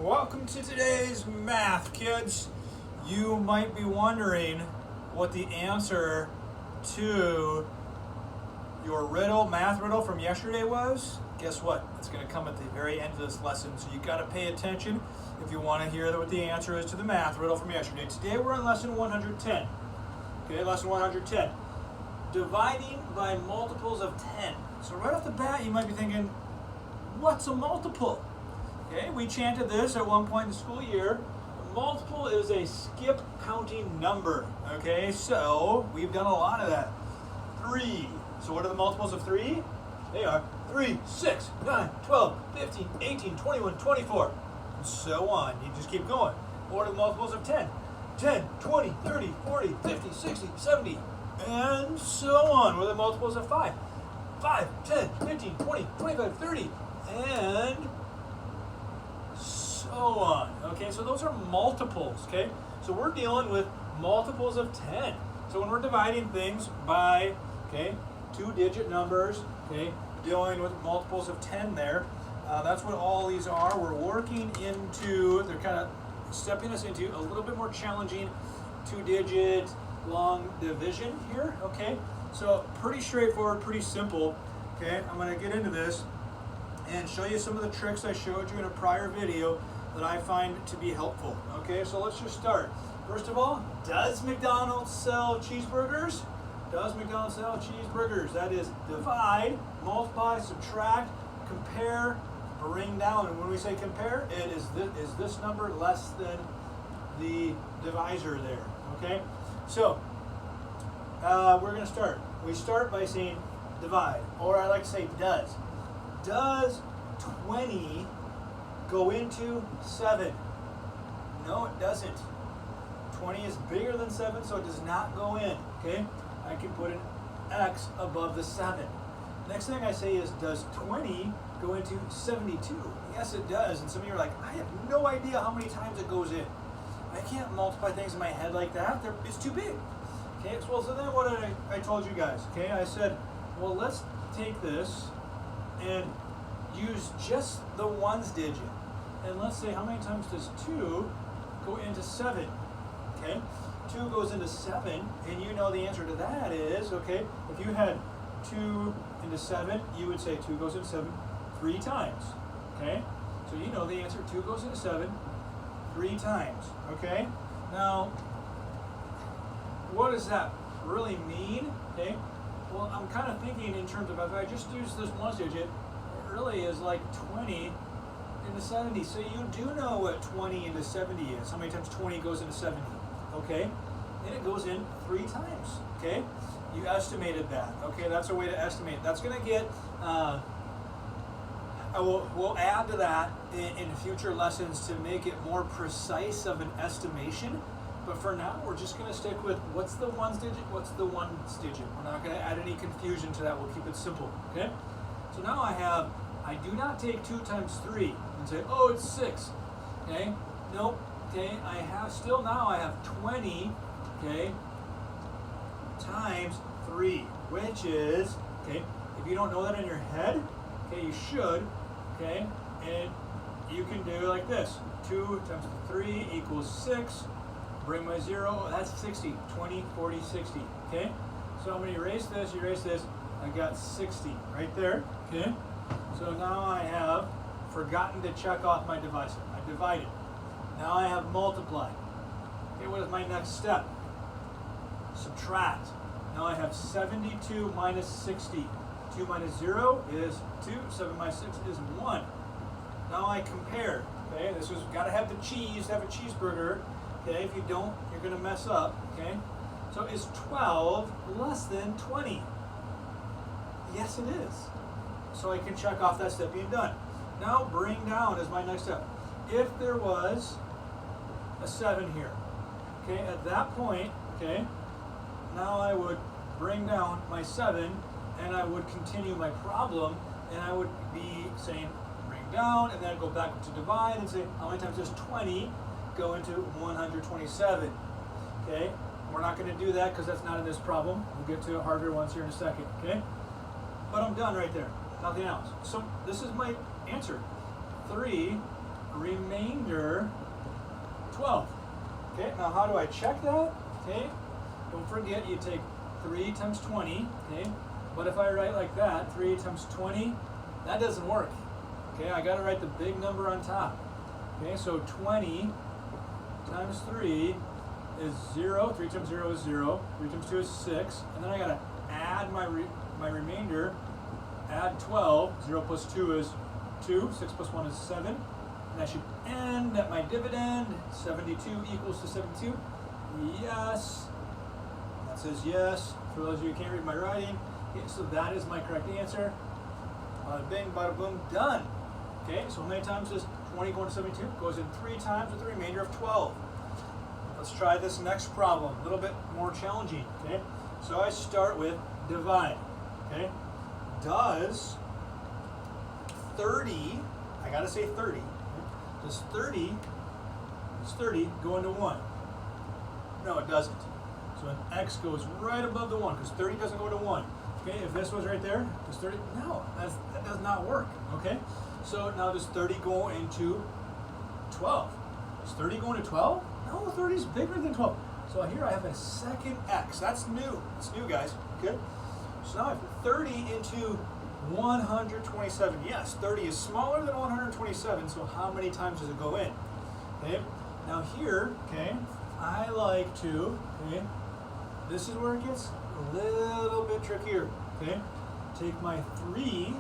Welcome to today's math, kids. You might be wondering what the answer to your math riddle from yesterday was. Guess what? It's going to come at the very end of this lesson, so you got to pay attention if you want to hear what the answer is to the math riddle from yesterday. Today we're on lesson 110. Okay, lesson 110. Dividing by multiples of 10. So right off the bat, you might be thinking, what's a multiple? Okay, we chanted this at one point in the school year. A multiple is a skip counting number. Okay, so we've done a lot of that. 3. So what are the multiples of 3? They are 3, 6, 9, 12, 15, 18, 21, 24, and so on. You just keep going. What are the multiples of 10? 10, 20, 30, 40, 50, 60, 70, and so on. What are the multiples of 5? 5, 10, 15, 20, 25, 30, and so on. Okay, so those are multiples. Okay, so we're dealing with multiples of 10. So when we're dividing things by, okay, 2-digit numbers, okay, dealing with multiples of 10 there, that's what all these are. We're working into, they're kind of stepping us into a little bit more challenging 2-digit long division here. Okay, so pretty straightforward, pretty simple. Okay, I'm going to get into this and show you some of the tricks I showed you in a prior video that I find to be helpful. Okay, so let's just start. First of all, does McDonald's sell cheeseburgers? Does McDonald's sell cheeseburgers? That is divide, multiply, subtract, compare, bring down. And when we say compare, it is this number less than the divisor there. Okay, so we're going to start. We start by saying divide, or I like to say does. Does 20 go into 7? No, it doesn't. 20 is bigger than 7, so it does not go in. Okay, I can put an X above the 7. Next thing I say is, does 20 go into 72? Yes, it does. And some of you are like, I have no idea how many times it goes in. I can't multiply things in my head like that. It's too big. Okay, so then what did I told you guys? Okay, I said, well, let's take this and use just the ones digit. And let's say, how many times does 2 go into 7? Okay, 2 goes into 7, and you know the answer to that is, okay, if you had 2 into 7, you would say 2 goes into 7 3 times. Okay, so you know the answer, 2 goes into 7 3 times. Okay, now, what does that really mean? Okay, well, I'm kind of thinking in terms of, if I just use this ones digit, it really is like 20 into 70. So you do know what 20 into 70 is. How many times 20 goes into 70? Okay, and it goes in 3 times. Okay, you estimated that. Okay, that's a way to estimate. That's going to get, we'll add to that in future lessons to make it more precise of an estimation. But for now, we're just going to stick with what's the ones digit, what's the ones digit. We're not going to add any confusion to that. We'll keep it simple. Okay, so now I do not take 2 times 3 and say, oh, it's 6. Okay, nope. Okay, I have 20, okay, times 3, which is, okay, if you don't know that in your head, okay, you should, okay, and you can do like this. 2 times 3 equals 6, bring my 0, that's 60, 20, 40, 60, okay? So I'm going to erase this, I got 60 right there, okay? So now I have forgotten to check off my divisor. I divided. Now I have multiplied. Okay, what is my next step? Subtract. Now I have 72 minus 60. 2 minus 0 is 2. 7 minus 6 is 1. Now I compare. Okay, this has got to have the cheese, have a cheeseburger. Okay, if you don't, you're going to mess up. Okay, so is 12 less than 20? Yes, it is. So I can check off that step being done. Now bring down is my next step. If there was a 7 here, okay, at that point, okay, now I would bring down my 7 and I would continue my problem, and I would be saying bring down, and then I'd go back to divide and say how many times does 20 go into 127? Okay, we're not going to do that because that's not in this problem. We'll get to harder ones here in a second. Okay, but I'm done right there. Nothing else. So this is my answer. 3 remainder 12. Okay, now how do I check that? Okay, don't forget you take 3 times 20, okay? But if I write like that, 3 times 20, that doesn't work. Okay, I gotta write the big number on top. Okay, so 20 times 3 is 0, 3 times 0 is 0, 3 times 2 is 6, and then I gotta add my remainder, add 12, 0 plus 2 is 2, 6 plus 1 is 7, and I should end at my dividend, 72 equals to 72, yes, that says yes, for those of you who can't read my writing, okay, so that is my correct answer, bada bing, bada boom, done. Okay, so how many times is 20 going to 72? Goes in 3 times with the remainder of 12. Let's try this next problem, a little bit more challenging, okay? So I start with divide, okay? Does 30, I gotta say 30, okay? Does 30 go into 1? No, it doesn't. So an X goes right above the 1, because 30 doesn't go into 1. Okay, if this was right there, does 30, no, that does not work, okay? So now does 30 go into 12? Does 30 go into 12? No, 30 is bigger than 12. So here I have a second X. That's new. It's new, guys. Okay? So now I have 30 into 127. Yes, 30 is smaller than 127, so how many times does it go in? Okay? Now here, okay, I like to, okay, this is where it gets a little bit trickier. Okay? Take my 3,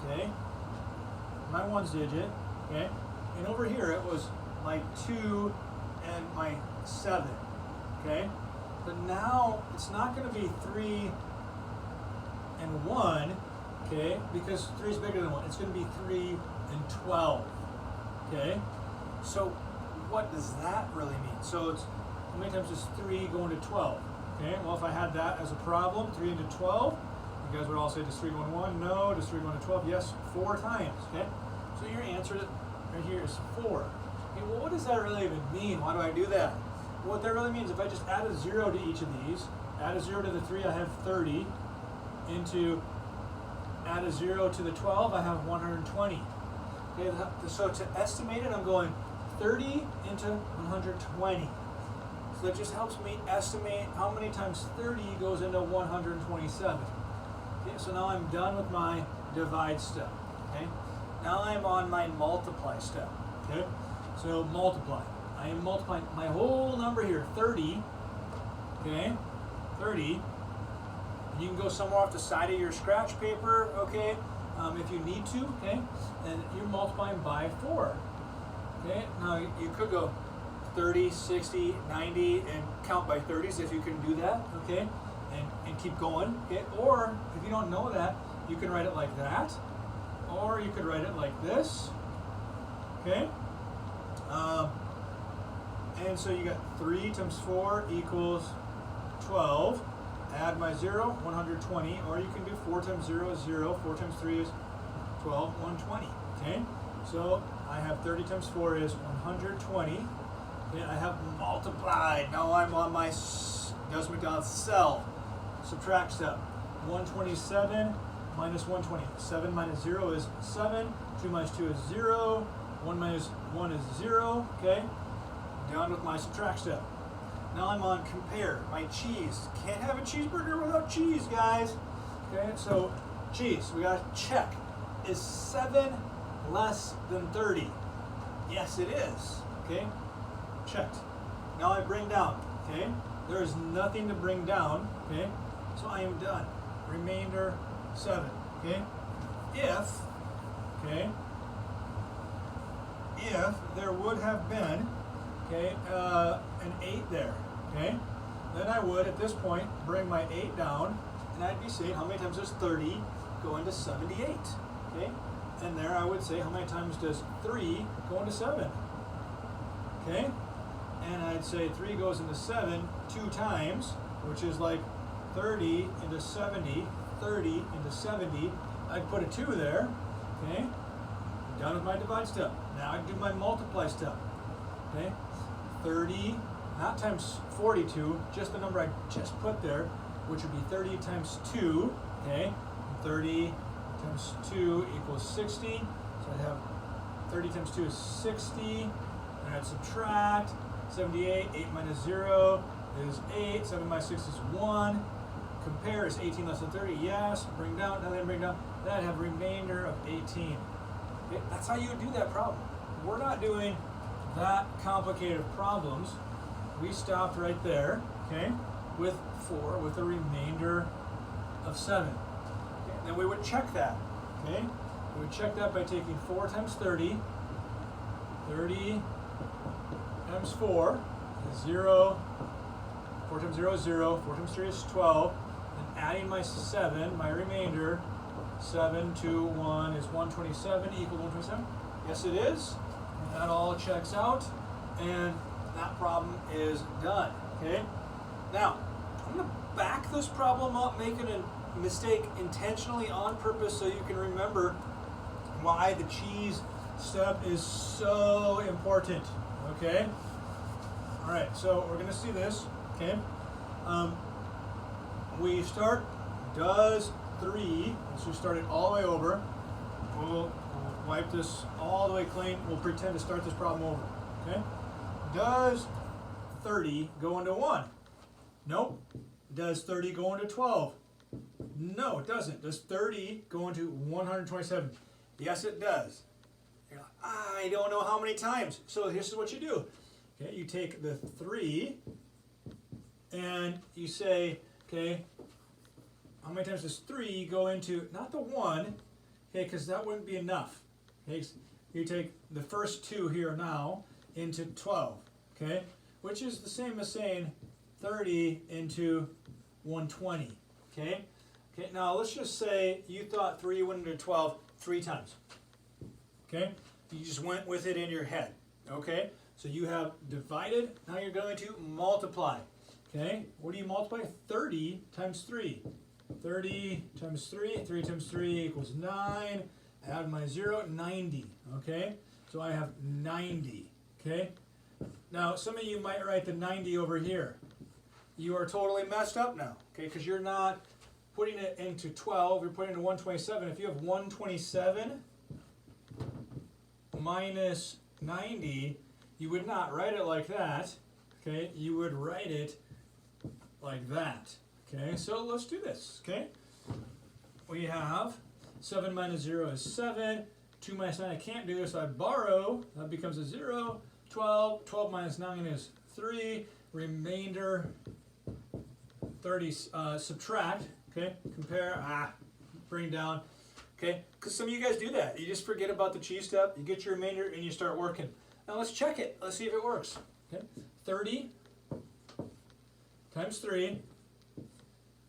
okay, my 1's digit, okay, and over here it was my 2 and my 7, okay, but now it's not going to be 3 and 1, okay, because 3 is bigger than 1. It's going to be 3 and 12, okay, so what does that really mean? So it's, how many times does 3 go into 12? Okay, well if I had that as a problem, 3 into 12, you guys would all say, does 3 go into 1? No. Does 3 go into 12? Yes, 4 times, okay? So your answer right here is 4. Okay, well what does that really even mean? Why do I do that? Well, what that really means, if I just add a 0 to each of these, add a 0 to the 3, I have 30, into, add a 0 to the 12, I have 120. Okay, so to estimate it, I'm going 30 into 120. So that just helps me estimate how many times 30 goes into 127. Okay, so now I'm done with my divide step. Okay, now I'm on my multiply step. Okay, so multiply. I am multiplying my whole number here, 30. Okay, 30. You can go somewhere off the side of your scratch paper. Okay, if you need to. Okay, and you're multiplying by 4. Okay, now you could go 30, 60, 90, and count by 30s if you can do that, okay? And keep going, okay? Or if you don't know that, you can write it like that, or you could write it like this, okay? And so you got 3 times 4 equals 12. Add my 0, 120, or you can do 4 times 0 is 0, 4 times 3 is 12, 120, okay? So I have 30 times 4 is 120. Okay, I have multiplied. Now I'm on my Gus McDonald's cell. Subtract step. 127 minus 120. 7 minus 0 is 7. 2 minus 2 is 0. 1 minus 1 is 0. Okay? Done with my subtract step. Now I'm on compare. My cheese. Can't have a cheeseburger without cheese, guys. Okay, so cheese. We got to check. Is 7 less than 30? Yes, it is. Okay? Checked. Now I bring down. Okay? There is nothing to bring down. Okay? So I am done. Remainder 7. Okay? If there would have been, okay, an 8 there, okay, then I would at this point bring my 8 down, and I'd be saying how many times does 30 go into 78, okay, and there I would say how many times does 3 go into 7, okay, and I'd say 3 goes into 7 2 times, which is like 30 into 70, 30 into 70, I'd put a 2 there, okay, done with my divide step. Now I do my multiply step, okay, 30, not times 42, just the number I just put there, which would be 30 times 2, okay, 30 times 2 equals 60, so I'd have 30 times 2 is 60. And I'd subtract 78. 8 minus 0 is 8. 7 minus 6 is 1. Compare, is 18 less than 30? Yes. Bring down, now then bring down. Then I'd have remainder of 18. Okay, that's how you would do that problem. We're not doing that complicated problems. We stopped right there, okay, with 4, with a remainder of 7. Okay, then we would check that, okay? We would check that by taking 4 times 30. 30 times 4 is 0. 4 times 0 is 0. 4 times 3 is 12. And adding my 7, my remainder, 7 to 1 is 127 equal 127. Yes, it is. That all checks out. And that problem is done. Okay? Now, I'm going to back this problem up, making a mistake intentionally on purpose so you can remember why the cheese step is so important. Okay? All right, so we're going to see this. Okay? We start, does 3, let's just start it all the way over. We'll wipe this all the way clean. We'll pretend to start this problem over. Okay? Does 30 go into 1? Nope. Does 30 go into 12? No, it doesn't. Does 30 go into 127? Yes, it does. You're like, I don't know how many times. So here's what you do. Okay, you take the 3 and you say, okay, how many times does 3 go into, not the 1, okay, because that wouldn't be enough. Okay, you take the first 2 here now into 12, okay, which is the same as saying 30 into 120, okay? Okay, now let's just say you thought 3 went into 12 3 times, okay? You just went with it in your head, okay? So you have divided, now you're going to multiply, okay? What do you multiply? 30 times 3. 30 times 3, 3 times 3 equals 9, add my 0, 90, okay? So I have 90, okay? Now, some of you might write the 90 over here. You are totally messed up now, okay? Because you're not putting it into 12, you're putting it into 127. If you have 127 minus 90, you would not write it like that, okay? You would write it like that. Okay, so let's do this, okay? We have 7 minus 0 is 7. 2 minus 9 I can't do, so I borrow. That becomes a 0. 12. 12 minus 9 is 3. Remainder 30. Subtract, okay? Compare. Bring down. Okay? Because some of you guys do that. You just forget about the cheese step. You get your remainder and you start working. Now let's check it. Let's see if it works. Okay? 30 times 3.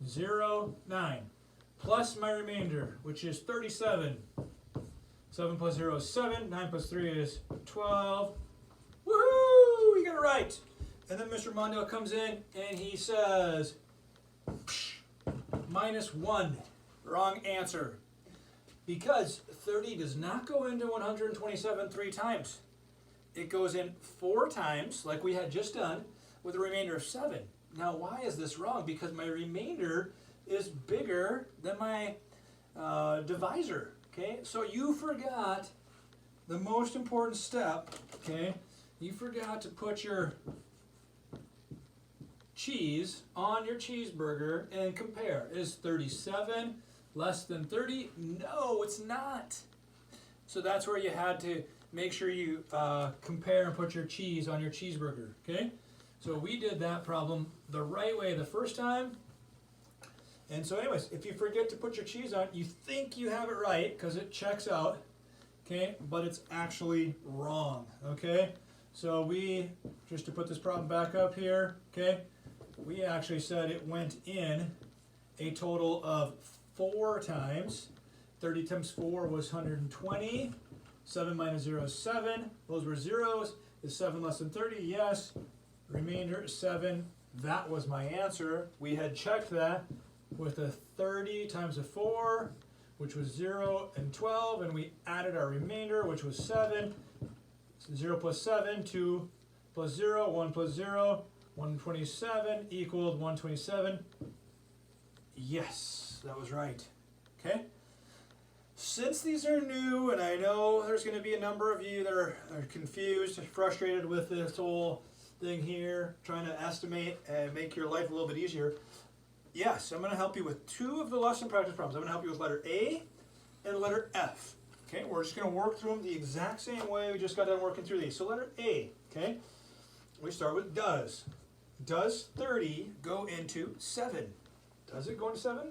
0, 9, plus my remainder, which is 37. 7 plus 0 is 7, 9 plus 3 is 12. Woohoo! You got it right. And then Mr. Mondale comes in and he says, minus 1. Wrong answer. Because 30 does not go into 127 3 times. It goes in 4 times, like we had just done, with a remainder of 7. Now, why is this wrong? Because my remainder is bigger than my divisor, okay? So you forgot the most important step, okay? You forgot to put your cheese on your cheeseburger and compare. Is 37 less than 30? No, it's not. So that's where you had to make sure you compare and put your cheese on your cheeseburger, okay? So we did that problem the right way the first time. And so anyways, if you forget to put your cheese on, you think you have it right because it checks out, okay? But it's actually wrong, okay? So we, just to put this problem back up here, okay? We actually said it went in a total of 4 times. 30 times 4 was 120. 7 minus 0 is 7. Those were zeros. Is 7 less than 30? Yes. Remainder 7, that was my answer. We had checked that with a 30 times a 4, which was 0 and 12, and we added our remainder, which was 7. So 0 plus 7, 2 plus 0, 1 plus 0, 127 equaled 127. Yes, that was right. Okay? since these are new, and I know there's going to be a number of you that are confused, frustrated with this whole thing here, trying to estimate and make your life a little bit easier, yes, I'm going to help you with two of the lesson practice problems. I'm going to help you with letter A and letter F. Okay, we're just going to work through them the exact same way we just got done working through these. So letter A, okay, we start with does. Does 30 go into 7? Does it go into 7?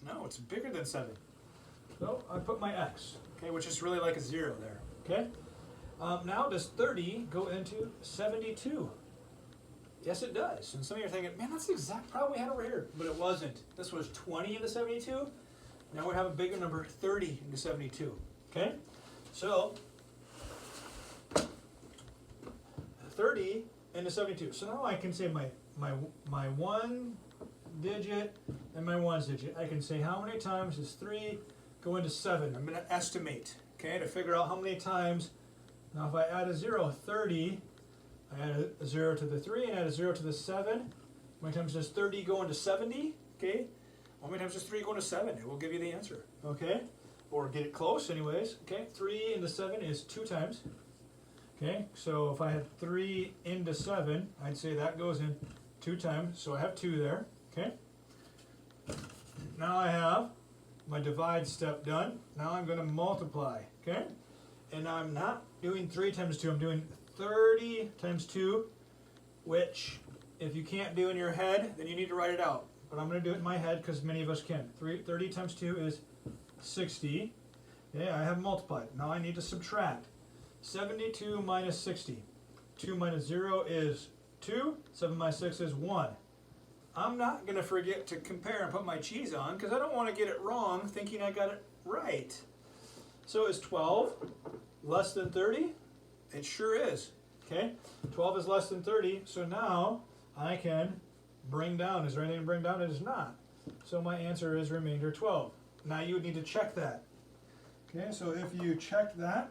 No, it's bigger than 7. So I put my X, okay, which is really like a 0 there, okay? Now, does 30 go into 72? Yes, it does. And some of you are thinking, man, that's the exact problem we had over here. But it wasn't. This was 20 into 72. Now we have a bigger number, 30 into 72, okay? So 30 into 72. So now I can say my one digit and my ones digit. I can say how many times does 3 go into 7. I'm going to estimate, okay, to figure out how many times. Now if I add a 0, 30, I add a 0 to the 3 and add a 0 to the 7. How many times does 30 go into 70? Okay. How many times does 3 go into 7? It will give you the answer, okay? Or get it close anyways, okay? 3 into 7 is 2 times. Okay, so if I had 3 into 7, I'd say that goes in 2 times, so I have 2 there, okay? Now I have my divide step done. Now I'm going to multiply, okay? And now I'm not doing 3 times 2, I'm doing 30 times 2, which if you can't do in your head, then you need to write it out. But I'm going to do it in my head because many of us can. 30 times 2 is 60. Okay, I have multiplied. Now I need to subtract. 72 minus 60. 2 minus 0 is 2. 7 minus 6 is 1. I'm not going to forget to compare and put my cheese on because I don't want to get it wrong thinking I got it right. So is 12 less than 30? It sure is. Okay, 12 is less than 30, so now I can bring down. Is there anything to bring down? It is not. So my answer is remainder 12. Now you would need to check that. Okay, so if you check that,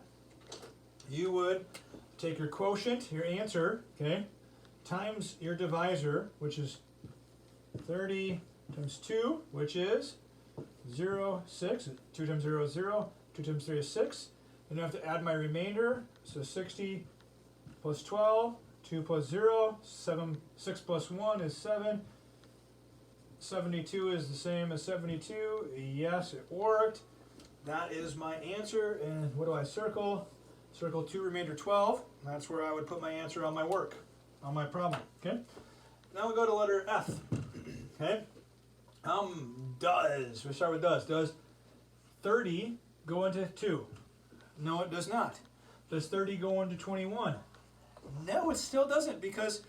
you would take your quotient, your answer, okay, times your divisor, which is 30 times 2, which is 0, 6. 2 times 0 is 0. 2 times 3 is 6. And I have to add my remainder. So 60 plus 12, 2 plus 0, 6 plus 1 is 7. 72 is the same as 72. Yes, it worked. That is my answer. And what do I circle? Circle 2, remainder 12. That's where I would put my answer on my work, on my problem. Okay. Now we go to letter F. Okay. Does. We start with does. Does 30 go into 2? No, it does not. Does 30 go into 21? No, it still doesn't because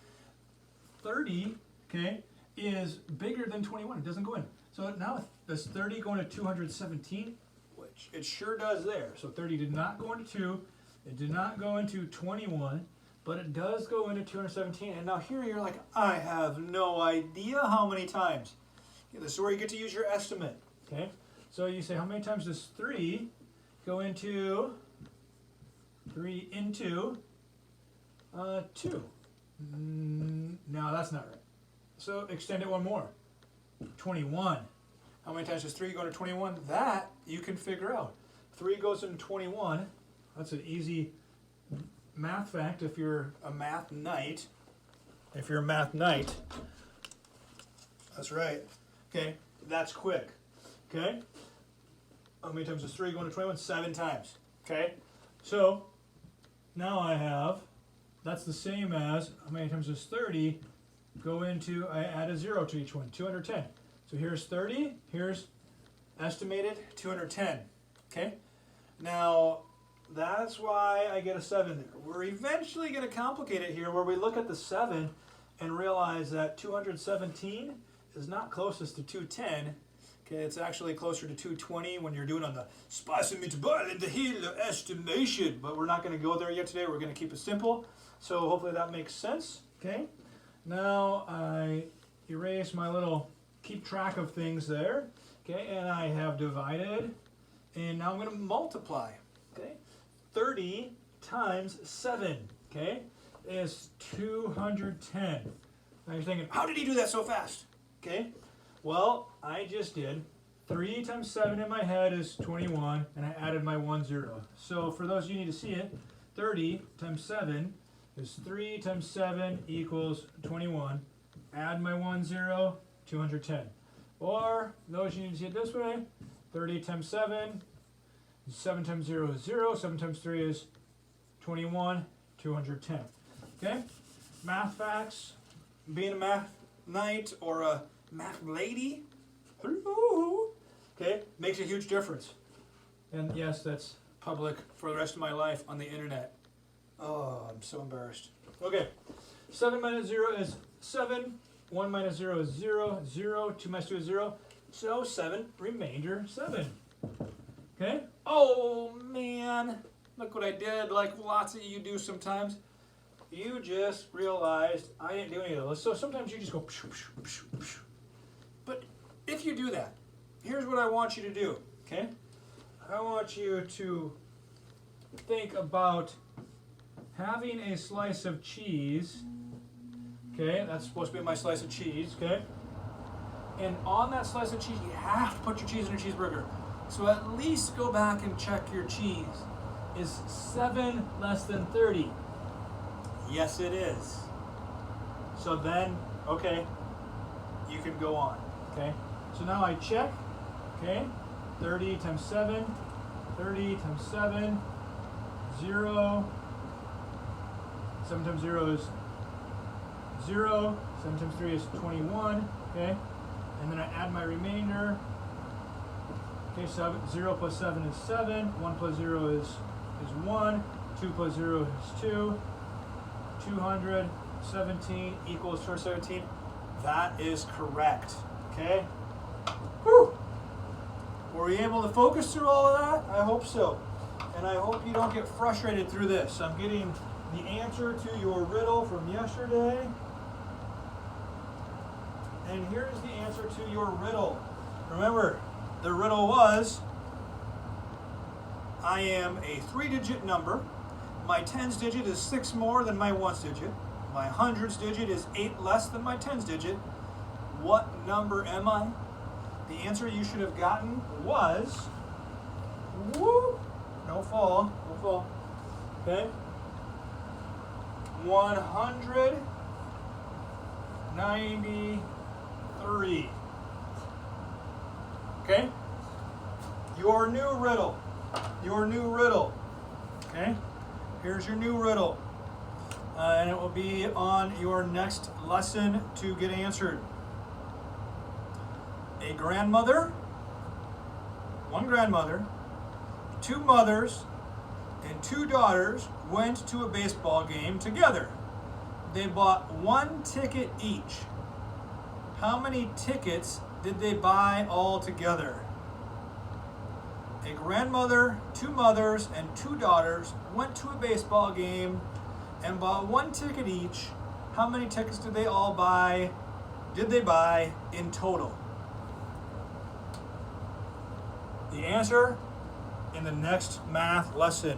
30, okay, is bigger than 21. It doesn't go in. So now does 30 go into 217? Which it sure does there. So 30 did not go into 2. It did not go into 21, but it does go into 217. And now here you're like, I have no idea how many times. Okay, this is where you get to use your estimate. Okay, so you say, how many times does 3 go into 3 into 2? No, that's not right. So extend it one more. 21. How many times does 3 go into 21? That you can figure out. 3 goes into 21. That's an easy math fact if you're a math knight. If you're a math knight. That's right. Okay, that's quick. Okay? How many times does 3 go into 21? 7 times. Okay? So, now I have, that's the same as, how many times does 30 go into, I add a 0 to each one, 210. So here's 30, here's estimated 210. Okay? Now, that's why I get a 7 there. We're eventually going to complicate it here where we look at the 7 and realize that 217 is not closest to 210. Okay, it's actually closer to 220 when you're doing on the spice and meatball and the hill estimation. But we're not going to go there yet today. We're going to keep it simple. So hopefully that makes sense. Okay, now I erase my little keep track of things there. Okay, and I have divided. And now I'm going to multiply. Okay, 30 times 7, okay, is 210. Now you're thinking, how did he do that so fast? Okay, well, I just did 3 times 7 in my head is 21, and I added my 1 0. So for those of you who need to see it, 30 times 7 is 3 times 7 equals 21. Add my 1 0, 210. Or those you need to see it this way, 30 times 7, 7 times 0 is 0, 7 times 3 is 21, 210. Okay? Math facts, being a math knight or a math lady, okay, makes a huge difference. And yes, that's public for the rest of my life on the internet. Oh, I'm so embarrassed. Okay, 7 minus 0 is 7. 1 minus 0 is 0. 0, 2 minus 2 is 0. So 7, remainder 7. Okay? Oh, man. Look what I did, like lots of you do sometimes. You just realized I didn't do any of those. So sometimes you just go, pshoo, pshoo, pshoo, pshoo. But if you do that, here's what I want you to do, okay? I want you to think about having a slice of cheese. Okay, that's supposed to be my slice of cheese, okay? And on that slice of cheese, you have to put your cheese in your cheeseburger. So at least go back and check your cheese. Is 7 less than 30? Yes, it is. So then, okay, you can go on, okay? So now I check, okay? 30 times 7, 30 times 7, 0. 7 times 0 is 0, 7 times 3 is 21, okay? And then I add my remainder. Okay, 0 plus 7 is 7, 1 plus 0 is 1, 2 plus 0 is 2, 217 equals 217. That is correct, okay? Whew! Were we able to focus through all of that? I hope so. And I hope you don't get frustrated through this. I'm getting the answer to your riddle from yesterday. And here's the answer to your riddle. Remember, the riddle was, I am a 3-digit number. My tens digit is 6 more than my ones digit. My hundreds digit is 8 less than my tens digit. What number am I? The answer you should have gotten was, whoop, no fall, okay? 193. Okay? Your new riddle. Okay? Here's your new riddle. And it will be on your next lesson to get answered. One grandmother, 2 mothers, and 2 daughters went to a baseball game together. They bought 1 ticket each. How many tickets did they buy all together? A grandmother, 2 mothers, and 2 daughters went to a baseball game and bought 1 ticket each. How many tickets did they buy in total? The answer in the next math lesson.